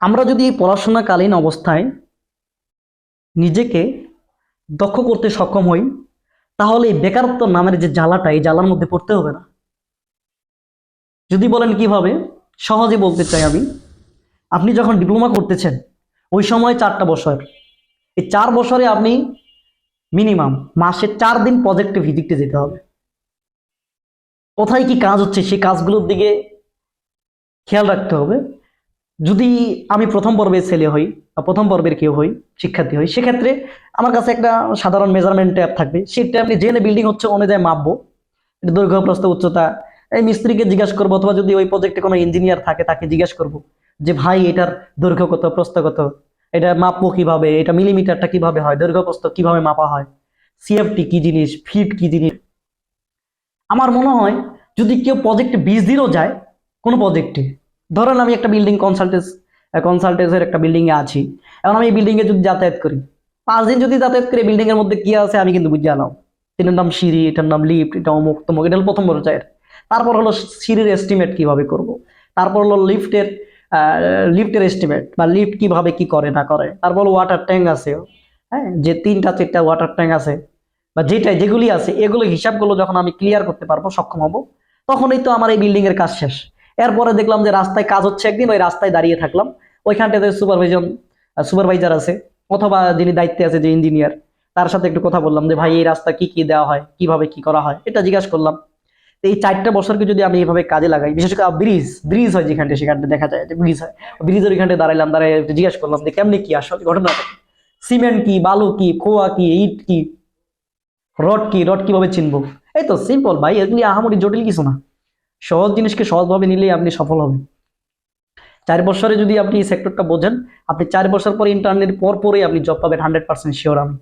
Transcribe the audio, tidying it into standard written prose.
আমরা যদি পড়াশোনাকালীন অবস্থায় নিজেকে দক্ষ করতে সক্ষম হই, তাহলে এই বেকারত্ব নামের যে জ্বালাটা, এই জ্বালার মধ্যে পড়তে হবে না। যদি বলেন কিভাবে, সহজে বলতে চাই আমি। আপনি যখন ডিপ্লোমা করতেছেন, ওই সময় 4টা বছর, এই 4 বছরে আপনি মিনিমাম মাসে 4 দিন প্রজেক্টে ভিজিটে যেতে হবে। কোথায় কি কাজ হচ্ছে সেই কাজগুলোর দিকে খেয়াল রাখতে হবে। যদি আমি প্রথম পর্বের ছেলে হই বা প্রথম পর্বের কেউ হই, শিক্ষার্থী হই, সেক্ষেত্রে আমার কাছে একটা সাধারণ মেজারমেন্ট ট্যাব থাকবে। সেই ট্যাব জেনে বিল্ডিং হচ্ছে অনুযায়ী মাপবো, এটা দৈর্ঘ্য প্রস্থ উচ্চতা। এই মিস্ত্রিকে জিজ্ঞাসা করবো, অথবা যদি ওই প্রজেক্টে কোনো ইঞ্জিনিয়ার থাকে তাকে জিজ্ঞাসা করবো যে ভাই এটার দৈর্ঘ্য কত, প্রস্থ কত, এটা মাপবো কিভাবে, এটা মিলিমিটারটা কিভাবে হয়, দৈর্ঘ্য প্রস্থ কিভাবে মাপা হয়, সিএফটি কি জিনিস, ফিট কি জিনিস। আমার মনে হয় যদি কেউ প্রজেক্টে 20 দিনও যায়, কোনো প্রজেক্টে, ধরেন আমি একটা বিল্ডিং কনসালটেন্সের একটা বিল্ডিং এ আছি, এখন আমি এই বিল্ডিং এ যদি যাতায়াত করি, 5 দিন যদি যাতায়াত করি, বিল্ডিং এর মধ্যে কি আছে আমি কিন্তু বুঝে আলাম। এটার নাম সিঁড়ি, এটার নাম লিফট, এটা অমুক তমুক, এটা হলো প্রথম পর্যায়ের। তারপর হলো সিঁড়ির এস্টিমেট কিভাবে করব, তারপর হলো লিফটের এস্টিমেট, বা লিফট কিভাবে কি করে না করে, তারপর ওয়াটার ট্যাঙ্ক আছে, হ্যাঁ, যে 3টা 4টা ওয়াটার ট্যাঙ্ক আছে, বা যেগুলি আছে, এগুলো হিসাবগুলো যখন আমি ক্লিয়ার করতে পারবো, সক্ষম হব, তখনই তো আমার এই বিল্ডিং এর কাজ শেষ। এরপরে দেখলাম যে রাস্তায় কাজ হচ্ছে, একদিন ওই রাস্তায় দাঁড়িয়ে থাকলাম, ওইখানটাতে সুপারভাইজার আছে, অথবা যিনি দায়িত্বে আছে, যে ইঞ্জিনিয়ার, তার সাথে একটু কথা বললাম যে ভাই এই রাস্তা কি কি দেওয়া হয়, কিভাবে কি করা হয়, এটা জিজ্ঞাসা করলাম। তো এই 4টা বছরকে যদি আমি এইভাবে কাজে লাগাই, বিশেষ করে ব্রিজ ব্রিজ হয় যেখানটা, সেখানটা দেখা যায় যে ব্রিজ হয়, ব্রিজের ওইখানটা দাঁড়াইলাম, দাঁড়ায় একটু জিজ্ঞাসা করলাম যে কেমনি কি আসলে ঘটনাটা কি? সিমেন্ট কি, বালু কি, খোয়া কি, ইট কি, রড কি, রড কিভাবে চিনবো? এই তো সিম্পল ভাই, এগুলি আহামরি জটিল কিছু না। সহজ জিনিসকে সহজভাবে নিলেই আপনি সফল হবেন। 4 বছরে যদি আপনি এই সেক্টরটা বোঝেন, আপনি 4 বছর পর ইন্টার্নের পর পরে আপনি জব পাবেন, 100% শিওর আমি।